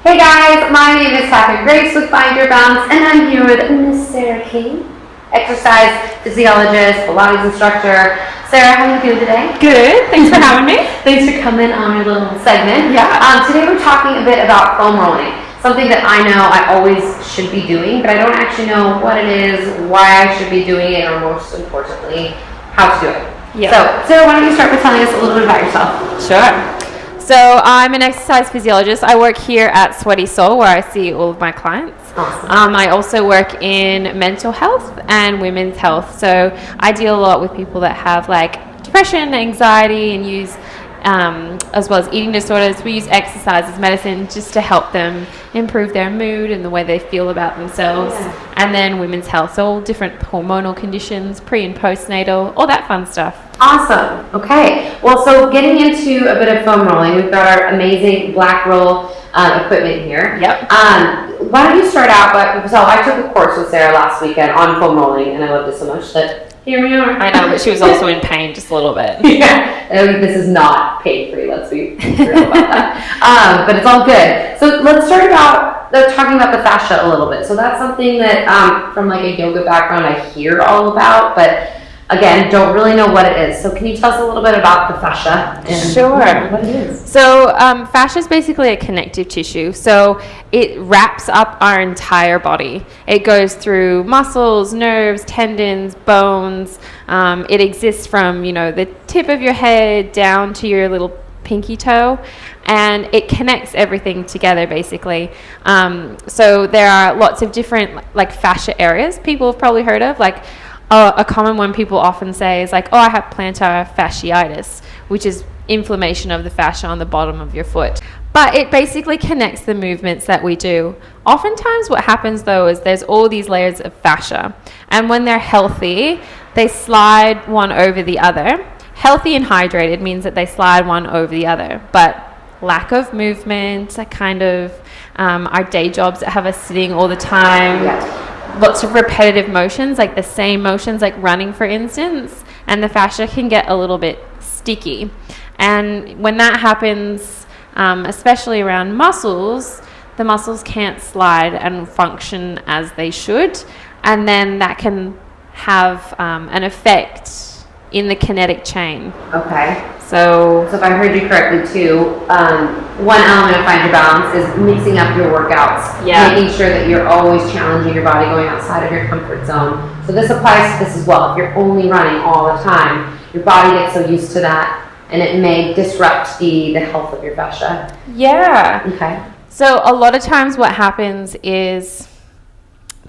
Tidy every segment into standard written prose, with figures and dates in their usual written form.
Hey guys, my name is Catherine Grace with Find Your Balance, and I'm here with Miss Sarah King, exercise physiologist, Pilates instructor. Sarah, how are you doing today? Good. Thanks for having me. Thanks for coming on our little segment. Yeah. Today we're talking a bit about foam rolling, something that I know I always should be doing, but I don't actually know what it is, why I should be doing it, or most importantly, how to do it. Yeah. So, Sarah, why don't you start by telling us a little bit about yourself? Sure. So I'm an exercise physiologist. I work here at Sweaty Soul, where I see all of my clients. Awesome. I also work in mental health and women's health. So I deal a lot with people that have like depression, anxiety, and use as well as eating disorders. We use exercise as medicine just to help them improve their mood and the way they feel about themselves. Yeah. And then women's health, so all different hormonal conditions, pre and postnatal, all that fun stuff. Awesome. Okay. Well, so getting into a bit of foam rolling, we've got our amazing black roll equipment here. Yep. Why don't you start out? So I took a course with Sarah last weekend on foam rolling, and I loved it so much that here we are. I know, but she was also in pain just a little bit. Yeah. This is not pain free. Let's be real about that. But it's all good. So let's start about talking about the fascia a little bit. So that's something that from like a yoga background I hear all about, but again, don't really know what it is. So can you tell us a little bit about the fascia? And Sure. what it is? So fascia is basically a connective tissue. So it wraps up our entire body. It goes through muscles, nerves, tendons, bones. It exists from, the tip of your head down to your little pinky toe, and it connects everything together basically. So there are lots of different like fascia areas people have probably heard of. Like a common one people often say is like, I have plantar fasciitis, which is inflammation of the fascia on the bottom of your foot. But it basically connects the movements that we do. Oftentimes what happens though is there's all these layers of fascia, and when they're healthy, they slide one over the other. Healthy and hydrated means that they slide one over the other, but lack of movement, kind of our day jobs that have us sitting all the time, lots of repetitive motions, like the same motions, like running for instance, and the fascia can get a little bit sticky. And when that happens, especially around muscles, the muscles can't slide and function as they should, and then that can have an effect in the kinetic chain. Okay. So if I heard you correctly too, one element of Find Your Balance is mixing up your workouts, making sure that you're always challenging your body, going outside of your comfort zone. So this applies to this as well. If you're only running all the time, your body gets so used to that, and it may disrupt the health of your fascia. Yeah. Okay. So a lot of times what happens is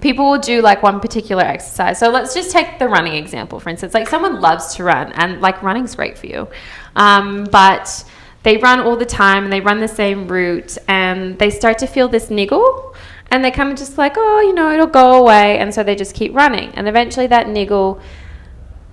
people will do like one particular exercise. So let's just take the running example, for instance. Like someone loves to run, and like running's great for you. But they run all the time and they run the same route, and they start to feel this niggle, and they kind of just like, it'll go away. And so they just keep running. And eventually that niggle,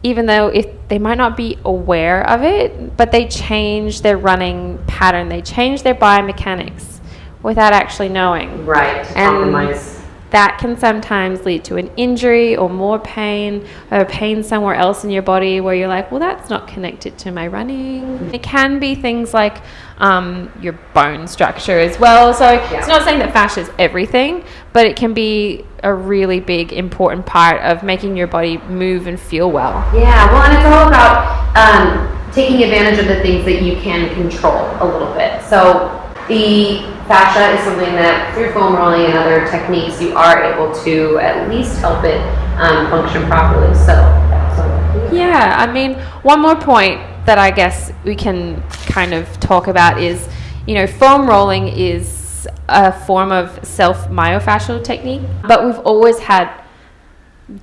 even though if they might not be aware of it, but they change their running pattern, they change their biomechanics without actually knowing. Right. Compromise. That can sometimes lead to an injury or more pain, or pain somewhere else in your body where you're like, well, that's not connected to my running. It can be things like your bone structure as well. So it's not saying that fascia is everything, but it can be a really big, important part of making your body move and feel well. Yeah, well, and it's all about taking advantage of the things that you can control a little bit. So the fascia is something that through foam rolling and other techniques, you are able to at least help it function properly. So that's what Yeah, I mean, one more point that I guess we can kind of talk about is, foam rolling is a form of self-myofascial technique, but we've always had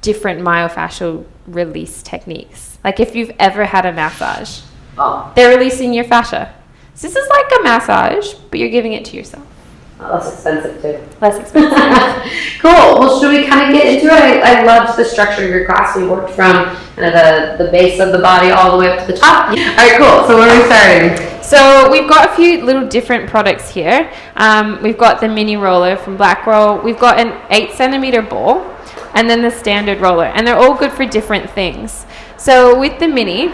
different myofascial release techniques. Like if you've ever had a massage, they're releasing your fascia. So this is like a massage, but you're giving it to yourself. Less expensive too. Less expensive. Cool. Well, should we kind of get into it? I loved the structure of your class. We worked from kind of the base of the body all the way up to the top. All right, cool. So where are we starting? So we've got a few little different products here. We've got the mini roller from Black Roll. We've got an 8-centimeter ball, and then the standard roller, and they're all good for different things. So with the mini,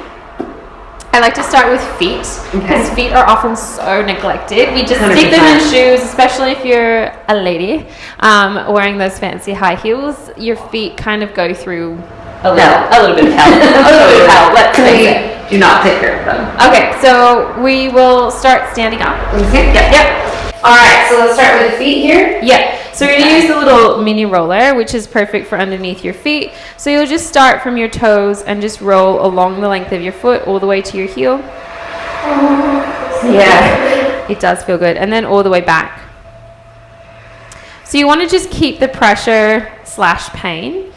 I like to start with feet because feet are often so neglected. We just stick them 100%. in shoes, especially if you're a lady wearing those fancy high heels. Your feet kind of go through a little bit of hell. A little bit of hell, let's face it. Do not take care of them. Okay, so we will start standing up. Okay. Yep. All right, so let's start with the feet here. Yep. So we're going to use the little mini roller, which is perfect for underneath your feet. So you'll just start from your toes and just roll along the length of your foot all the way to your heel. Yeah. It does feel good. And then all the way back. So you want to just keep the pressure / pain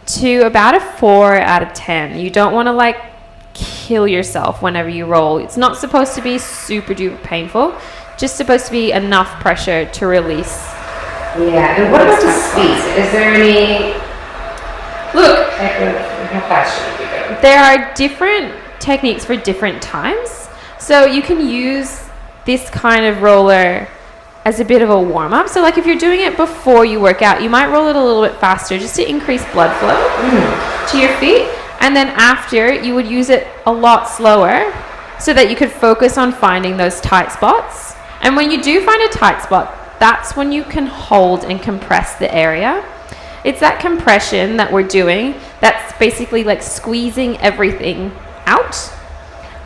to about a 4 out of 10. You don't want to like kill yourself whenever you roll. It's not supposed to be super duper painful. Just supposed to be enough pressure to release. Yeah, and what about the speed? Is there any... Look, how fast should we go? there are different techniques for different times. So you can use this kind of roller as a bit of a warm-up. So like if you're doing it before you work out, you might roll it a little bit faster just to increase blood flow to your feet. And then after, you would use it a lot slower so that you could focus on finding those tight spots. And when you do find a tight spot, that's when you can hold and compress the area. It's that compression that we're doing that's basically like squeezing everything out.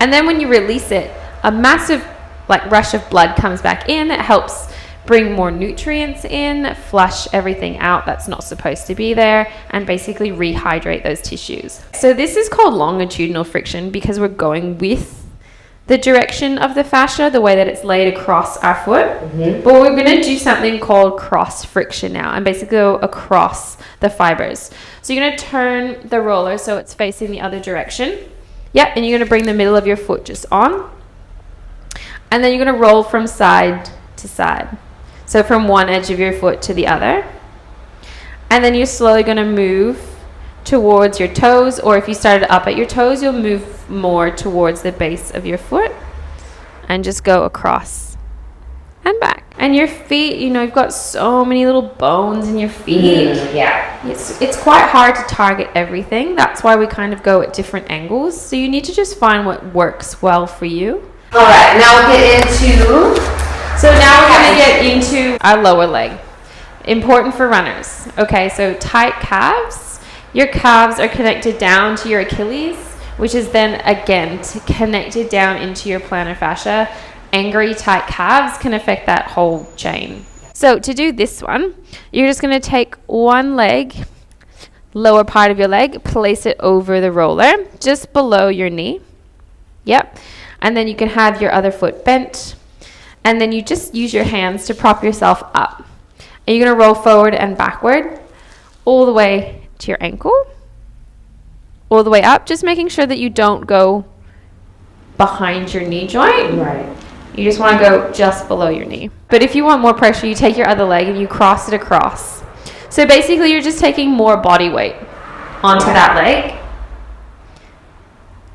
And then when you release it, a massive like rush of blood comes back in. It helps bring more nutrients in, flush everything out that's not supposed to be there, and basically rehydrate those tissues. So this is called longitudinal friction because we're going with the direction of the fascia, the way that it's laid across our foot. But we're going to do something called cross friction now, and basically go across the fibers. So you're going to turn the roller so it's facing the other direction. Yep, and you're going to bring the middle of your foot just on. And then you're going to roll from side to side. So from one edge of your foot to the other. And then you're slowly going to move towards your toes, or if you started up at your toes, you'll move more towards the base of your foot and just go across and back. And your feet, you know, you've got so many little bones in your feet. Yeah. It's quite hard to target everything. That's why we kind of go at different angles. So you need to just find what works well for you. All right, now we'll get into... So now we're going to get into our lower leg. Important for runners. Okay, so tight calves. Your calves are connected down to your Achilles, which is then again connected down into your plantar fascia. Angry tight calves can affect that whole chain. So to do this one, you're just going to take one leg, lower part of your leg, place it over the roller, just below your knee. Yep. And then you can have your other foot bent. And then you just use your hands to prop yourself up. And you're going to roll forward and backward all the way to your ankle, all the way up, just making sure that you don't go behind your knee joint. Right. You just want to go just below your knee. But if you want more pressure, you take your other leg and you cross it across. So basically you're just taking more body weight onto that leg.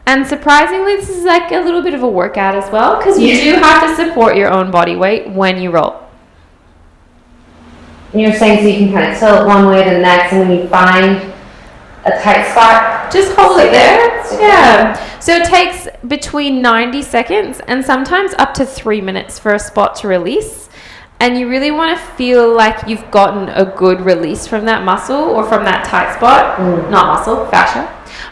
And surprisingly, this is like a little bit of a workout as well, because you do have to support your own body weight when you roll. And you're saying so you can kind of tilt one way to the next, and when you find a tight spot, just hold it there. Yeah. So it takes between 90 seconds and sometimes up to 3 minutes for a spot to release. And you really want to feel like you've gotten a good release from that muscle or from that tight spot, not muscle, fascia,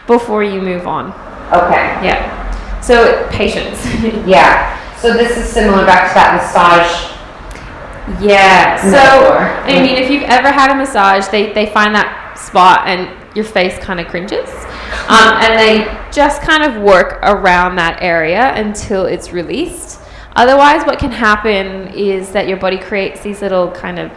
before you move on. Okay. Yeah. So patience. Yeah. So this is similar back to that massage. Yeah. So, metaphor. I mean, if you've ever had a massage, they find that spot and your face kind of cringes. And they just kind of work around that area until it's released. Otherwise, what can happen is that your body creates these little kind of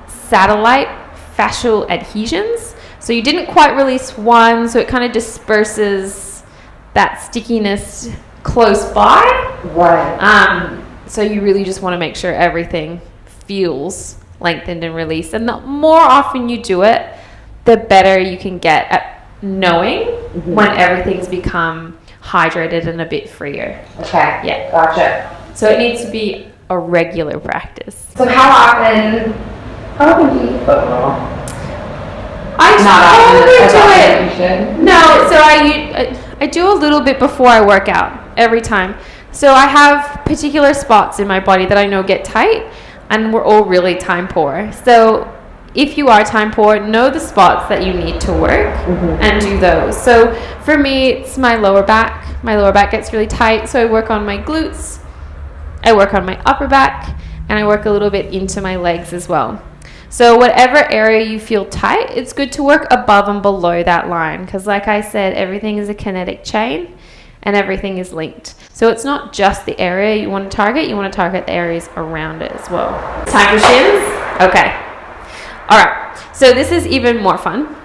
satellite fascial adhesions. So you didn't quite release one, so it kind of disperses that stickiness close by. Right. So you really just want to make sure everything feels lengthened and released. And the more often you do it, the better you can get at knowing when everything's become hydrated and a bit freer. Okay. Yeah. Gotcha. So it needs to be a regular practice. So how often do you foot roll? I Not often. totally As do often it. as you should. No, so I do a little bit before I work out. every time. So I have particular spots in my body that I know get tight, and we're all really time poor. So if you are time poor, know the spots that you need to work and do those. So for me, it's my lower back. My lower back gets really tight, so I work on my glutes, I work on my upper back, and I work a little bit into my legs as well. So whatever area you feel tight, it's good to work above and below that line, because like I said, everything is a kinetic chain and everything is linked. So it's not just the area you want to target the areas around it as well. Time for shins? Okay. All right, so this is even more fun.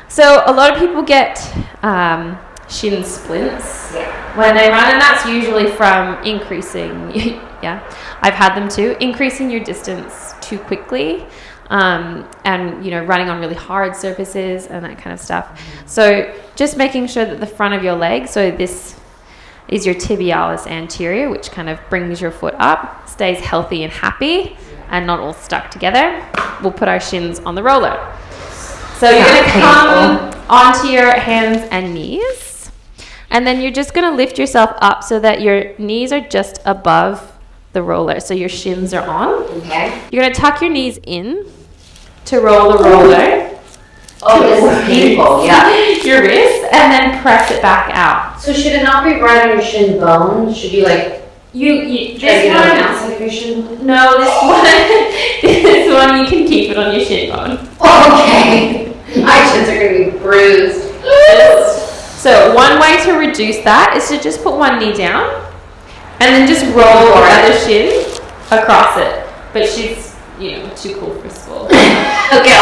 So a lot of people get shin splints when they run, and that's usually from increasing, yeah, I've had them too, increasing your distance too quickly, and running on really hard surfaces and that kind of stuff. So just making sure that the front of your leg, so this is your tibialis anterior, which kind of brings your foot up, stays healthy and happy and not all stuck together. We'll put our shins on the roller. So you're going to come onto your hands and knees, and then you're just going to lift yourself up so that your knees are just above the roller, so your shins are on. Okay. You're going to tuck your knees in to roll the roller. Oh, this is painful, yeah. Your wrist, and then press it back out. So should it not be right on your shin bone? Should you this one, of your shin bone? no, this one you can keep it on your shin bone. Okay. My shins are going to be bruised. So one way to reduce that is to just put one knee down and then just roll your other shin across it. But she's, too cool for school. Okay,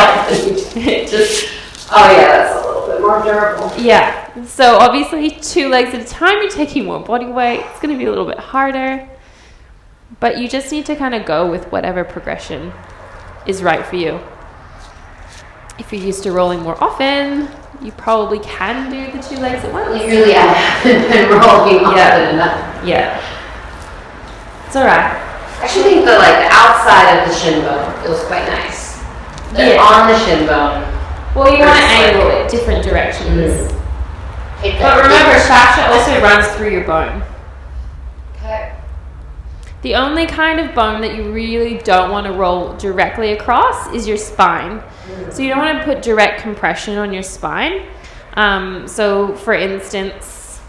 oh yeah, that's a little bit more durable. Yeah. So obviously 2 legs at a time, you're taking more body weight. It's going to be a little bit harder. But you just need to kind of go with whatever progression is right for you. If you're used to rolling more often, you probably can do the 2 legs at once. Really, I haven't been rolling often enough. Yeah. It's all right. I actually think the outside of the shin bone feels quite nice. On the shin bone. Well, you want to angle it different directions. Mm-hmm. But remember, fascia also runs through your bone. Okay. The only kind of bone that you really don't want to roll directly across is your spine. So you don't want to put direct compression on your spine. So for instance,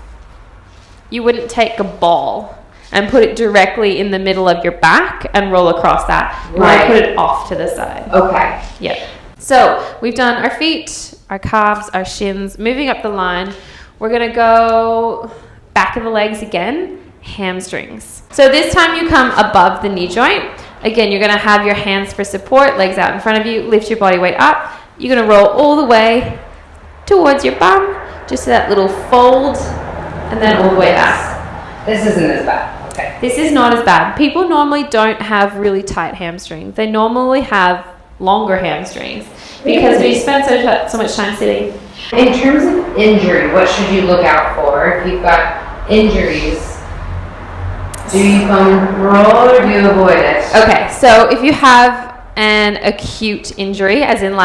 you wouldn't take a ball and put it directly in the middle of your back and roll across that. You want to put it off to the side. Okay. Yeah. So we've done our feet, our calves, our shins, moving up the line. We're going to go back of the legs again, hamstrings. So this time you come above the knee joint. Again, you're going to have your hands for support, legs out in front of you, lift your body weight up. You're going to roll all the way towards your bum, just that little fold, and then all the way back. This isn't as bad. Okay. This is not as bad. People normally don't have really tight hamstrings. They normally have longer hamstrings because we spend so much time sitting. In terms of injury, what should you look out for if you've got injuries? Do you foam roll or do you avoid it? Okay, so if you have an acute injury, as in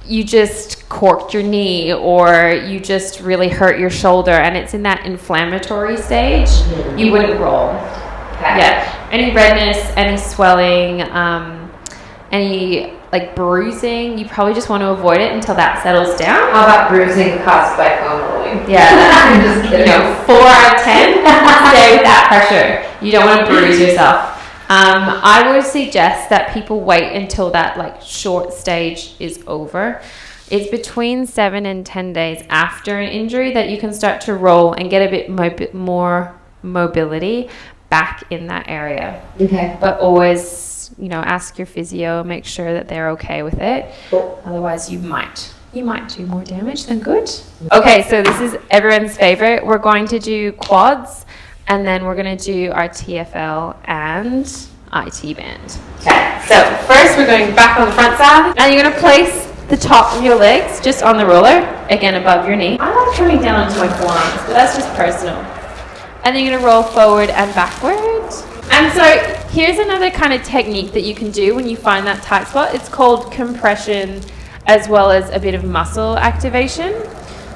you just corked your knee or you just really hurt your shoulder and it's in that inflammatory stage, you wouldn't roll. Okay. Yeah. Any redness, any swelling, any bruising, you probably just want to avoid it until that settles down. How about bruising caused by foam rolling? Yeah. I'm just kidding. 4 out of 10, stay with that pressure. You don't want to bruise yourself. I would suggest that people wait until that short stage is over. It's between 7 and 10 days after an injury that you can start to roll and get a bit more mobility back in that area. Okay. But always, ask your physio, make sure that they're okay with it. Cool. Otherwise, you might do more damage than good. Okay, so this is everyone's favorite. We're going to do quads, and then we're going to do our TFL and IT band. Okay, so first we're going back on the front side, and you're going to place the top of your legs just on the roller, again above your knee. I like coming down onto my forearms, but that's just personal. And then you're going to roll forward and backwards. And so here's another kind of technique that you can do when you find that tight spot. It's called compression as well as a bit of muscle activation.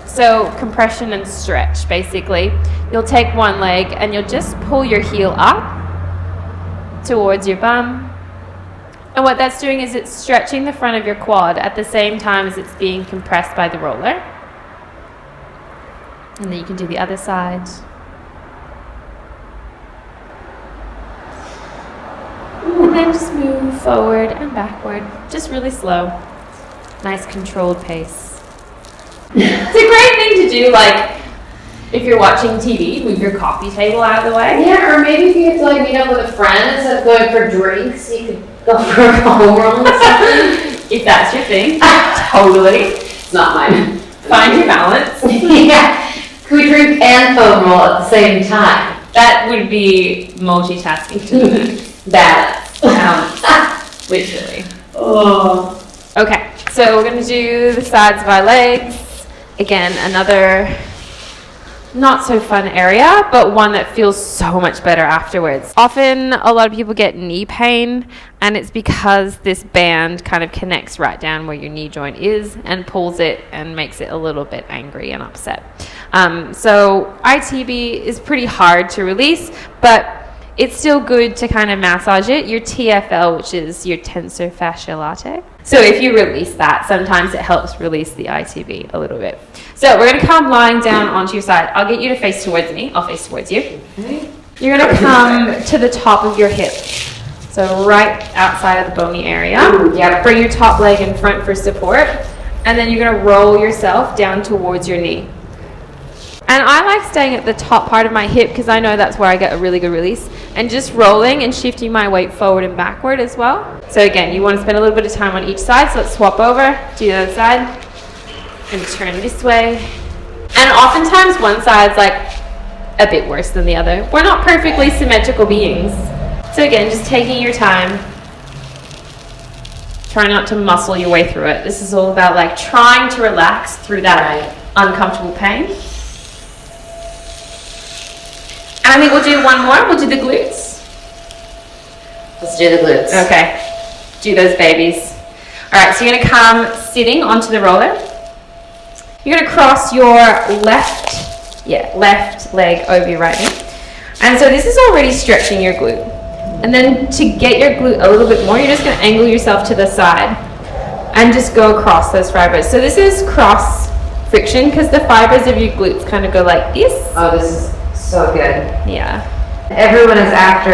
So compression and stretch, basically. You'll take one leg and you'll just pull your heel up towards your bum. And what that's doing is it's stretching the front of your quad at the same time as it's being compressed by the roller. And then you can do the other side. And then just move forward and backward, just really slow. Nice controlled pace. It's a great thing to do, like, if you're watching TV, move your coffee table out of the way. Yeah, or maybe if you have to like meet up with a friend instead of going for drinks, you could go for a foam roll or something. If that's your thing. Totally. It's not mine. Find your balance. Yeah. Could we drink and foam roll at the same time? That would be multitasking to the max. Balance. Literally. Oh. Okay, so we're going to do the sides of our legs. Again, another not so fun area, but one that feels so much better afterwards. Often a lot of people get knee pain, and it's because this band kind of connects right down where your knee joint is and pulls it and makes it a little bit angry and upset. So ITB is pretty hard to release, but it's still good to kind of massage it. Your TFL, which is your tensor fasciae latae. So if you release that, sometimes it helps release the ITB a little bit. So we're going to come lying down onto your side. I'll get you to face towards me. I'll face towards you. Okay. You're going to come to the top of your hip. So right outside of the bony area. Yep. Bring your top leg in front for support. And then you're going to roll yourself down towards your knee. And I like staying at the top part of my hip because I know that's where I get a really good release. And just rolling and shifting my weight forward and backward as well. So again, you want to spend a little bit of time on each side. So let's swap over, do the other side, and turn this way. And oftentimes one side's like a bit worse than the other. We're not perfectly symmetrical beings. So again, just taking your time. Try not to muscle your way through it. This is all about like trying to relax through that uncomfortable pain. And I think we'll do one more. We'll do the glutes. Let's do the glutes. Okay. Do those babies. All right, so you're going to come sitting onto the roller. You're going to cross your left leg over your right knee. And so this is already stretching your glute. And then to get your glute a little bit more, you're just going to angle yourself to the side and just go across those fibers. So this is cross friction because the fibers of your glutes kind of go like this. Oh, this is so good. Yeah. Everyone is after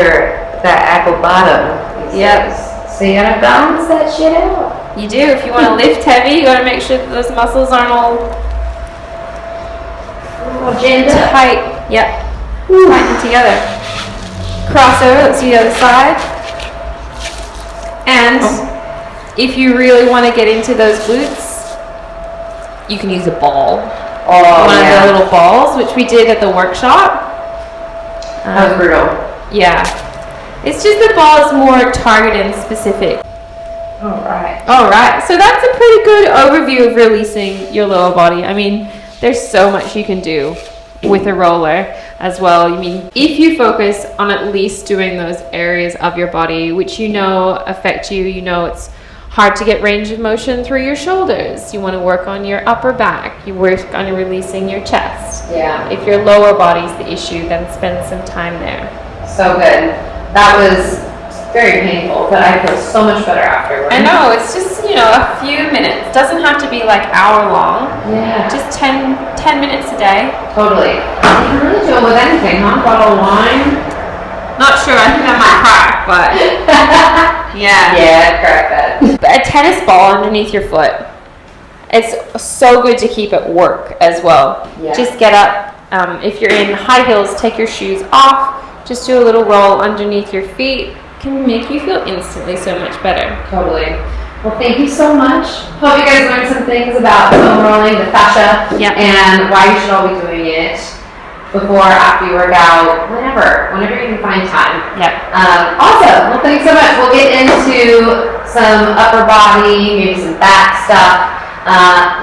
that apple bottom. Yep. So you gotta balance that shit out. You do. If you want to lift heavy, you got to make sure that those muscles aren't all Jammed up. tight. Yep. Tighten together. Cross over. Let's do the other side. And if you really want to get into those glutes, you can use a ball. Oh, One of the little balls, which we did at the workshop. That was brutal. Yeah. It's just the ball is more targeted and specific. Alright. All right, so that's a pretty good overview of releasing your lower body. I mean, there's so much you can do with a roller as well. I mean, if you focus on at least doing those areas of your body which you know affect you, you know it's hard to get range of motion through your shoulders. You want to work on your upper back. You work on releasing your chest. Yeah. If your lower body's the issue, then spend some time there. So good. That was very painful, but I feel so much better afterwards. I know, it's just, a few minutes. Doesn't have to be like hour long. Yeah. Just 10 minutes a day. Totally. You can really do it with anything, huh? Bottle of wine. Not sure, I think that might crack, but yeah. Yeah, crack that. A tennis ball underneath your foot. It's so good to keep at work as well. Yeah. Just get up. If you're in high heels, take your shoes off. Just do a little roll underneath your feet. Can make you feel instantly so much better. Totally. Well, thank you so much. Hope you guys learned some things about foam rolling, the fascia, Yep. and why you should all be doing it before, after you work out, whenever you can find time. Yep. Awesome. Well, thanks so much. We'll get into some upper body, maybe some back stuff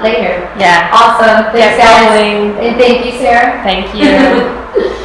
later. Yeah. Awesome. Thanks, Get guys. rolling. And thank you, Sarah. Thank you.